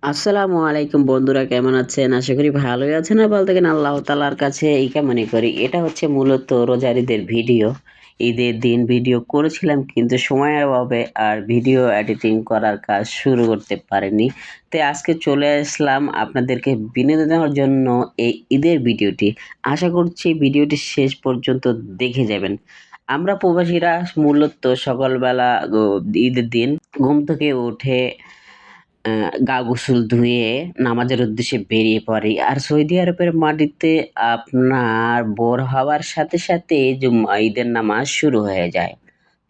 আসসালামু আলাইকুম বন্ধুরা, কেমন আছেন? আশা করি ভালোই আছেন আর ভালো থাকেন। আল্লাহ তাআলার কাছে এই কামনাই করি। এটা হচ্ছে মূলত রোজার ঈদের ভিডিও। ঈদের দিন ভিডিও করেছিলাম কিন্তু সময়ের অভাবে আর ভিডিও এডিটিং করার কাজ শুরু করতে পারিনি। তাই আজকে চলে আসলাম আপনাদেরকে বিনোদন দেওয়ার জন্য এই ঈদের ভিডিওটি। আশা করছি ভিডিওটি শেষ পর্যন্ত দেখে যাবেন। আমরা প্রবাসীরা মূলত সকালবেলা ঈদের দিন ঘুম থেকে উঠে গা গোসল ধুয়ে নামাজের উদ্দেশ্যে বেরিয়ে পড়ি। আর সৌদি আরবের মাটিতে আপনার ভোর হওয়ার সাথে সাথে ঈদের নামাজ শুরু হয়ে যায়।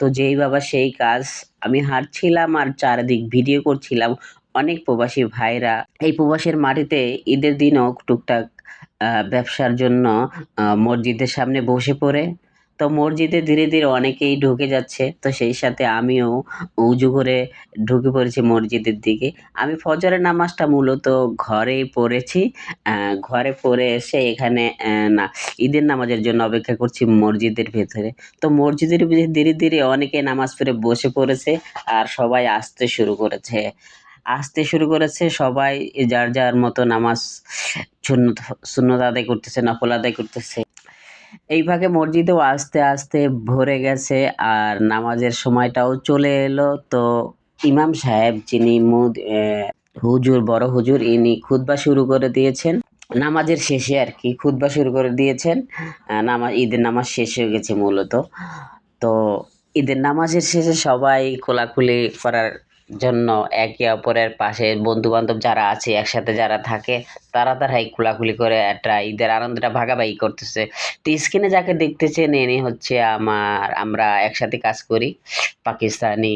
তো যেই বাবা সেই কাজ। আমি হাঁটছিলাম আর চারিদিক ভিডিও করছিলাম। অনেক প্রবাসী ভাইরা এই প্রবাসের মাটিতে ঈদের দিনও টুকটাক ব্যবসার জন্য মসজিদের সামনে বসে পড়ে। তো মসজিদে ধীরে, ধীরে অনেকেই ঢুকে যাচ্ছে। তো সেই সাথে আমিও উজু করে ঢুকে পড়েছি মসজিদের দিকে। আমি ফজরের নামাজটা মূলত ঘরেই পড়েছি। আ ঘরে পড়ে এসে এখানে না ঈদের নামাজের জন্য অপেক্ষা করছি মসজিদের ভেতরে। তো মসজিদের ধীরে, ধীরে অনেকে নামাজ পড়ে বসে পড়েছে আর সবাই আসতে শুরু করেছে। সবাই যার, যার মতো নামাজ সুন্নত সুন্নত আদায় করতেছে, নফল আদায় করতেছে। এই ফাঁকে মসজিদেও আস্তে, আস্তে ভরে গেছে আর নামাজের সময়টাও চলে এলো। তো ইমাম সাহেব যিনি হুজুর, বড় হুজুর ইনি খুতবা শুরু করে দিয়েছেন। নামাজের শেষে আরকি খুতবা শুরু করে দিয়েছেন। ঈদের নামাজ শেষ হয়ে গেছে মূলত। তো ঈদের নামাজের শেষে সবাই খোলাখুলি করার জন্য একে অপরের পাশে বন্ধু-বান্ধব যারা আছে, একসাথে যারা থাকে তারাই খোলাখুলি করে একটা ঈদের আনন্দটা ভাগাভাগি করতেছে। তো স্ক্রিনে যাকে দেখতেছেন ইনি হচ্ছে আমরা একসাথে কাজ করি। পাকিস্তানি,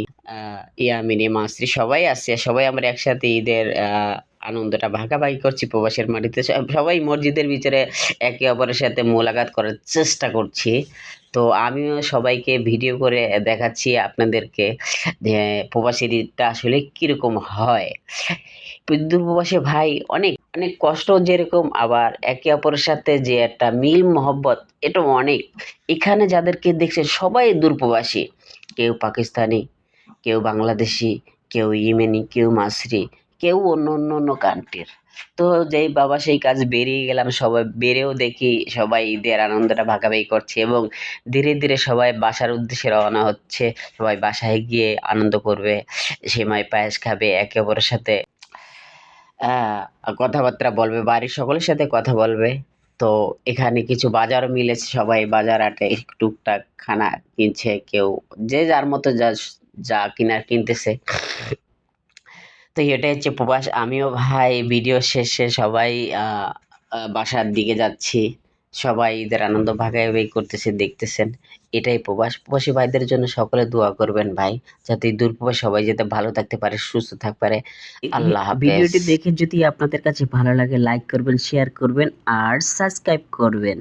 ইয়ামিনী, মাসরি সবাই আছে। সবাই আমরা একসাথে ঈদের আনন্দটা ভাগাভাগি করছি প্রবাসের মাটিতে। সবাই মসজিদের ভিতরে একে অপরের সাথে মোলাকাত করার চেষ্টা করছি। তো আমিও সবাইকে ভিডিও করে দেখাচ্ছি আপনাদেরকে যে প্রবাসীর ঈদটা আসলে কিরকম হয়। দূর প্রবাসী ভাই অনেক, অনেক কষ্ট যেরকম আবার একে অপরের সাথে যে একটা মিল মহব্বত এটাও অনেক। এখানে যাদেরকে দেখছেন সবাই দূর প্রবাসী। কেউ পাকিস্তানি, কেউ বাংলাদেশি, কেউ ইয়েমেনি, কেউ মাসরি, কেউ অন্য কান্ট্রির। তো যেই বাবা সেই কাজ বেরিয়ে গেলাম, সবাই বেরেও দেখি সবাই ঈদের আনন্দটা ভাগাভাগি করছে এবং ধীরে, ধীরে সবাই বাসার উদ্দেশ্যে রওনা হচ্ছে। সবাই বাসায় গিয়ে আনন্দ করবে, সেমাই পায়েস খাবে, একে অপরের সাথে কথাবার্তা বলবে, বাড়ির সকলের সাথে কথা বলবে। তো এখানে কিছু বাজারও মিলেছে, সবাই বাজার হাটে টুকটাক খানা কিনছে, কেউ যে যার মতো যা কিনার কিনতেছে। তো এটাই হচ্ছে প্রবাস। আমিও ভাই ভিডিও শেষে সবাই আ আ বাসার দিকে যাচ্ছি। সবাই ঈদের আনন্দ ভাগাভাগি করতেছে, দেখতেছেন। এটাই প্রবাস। প্রবাসী ভাইদের জন্য সকলে দোয়া করবেন ভাই। যাতে দূর প্রবাস সবাই যাতে ভালো থাকতে পারে, সুস্থ থাকতে পারে। আল্লাহ হাফেজ। ভিডিওটি দেখে যদি আপনাদের কাছে ভালো লাগে লাইক করবেন, শেয়ার করবেন আর সাবস্ক্রাইব করবেন।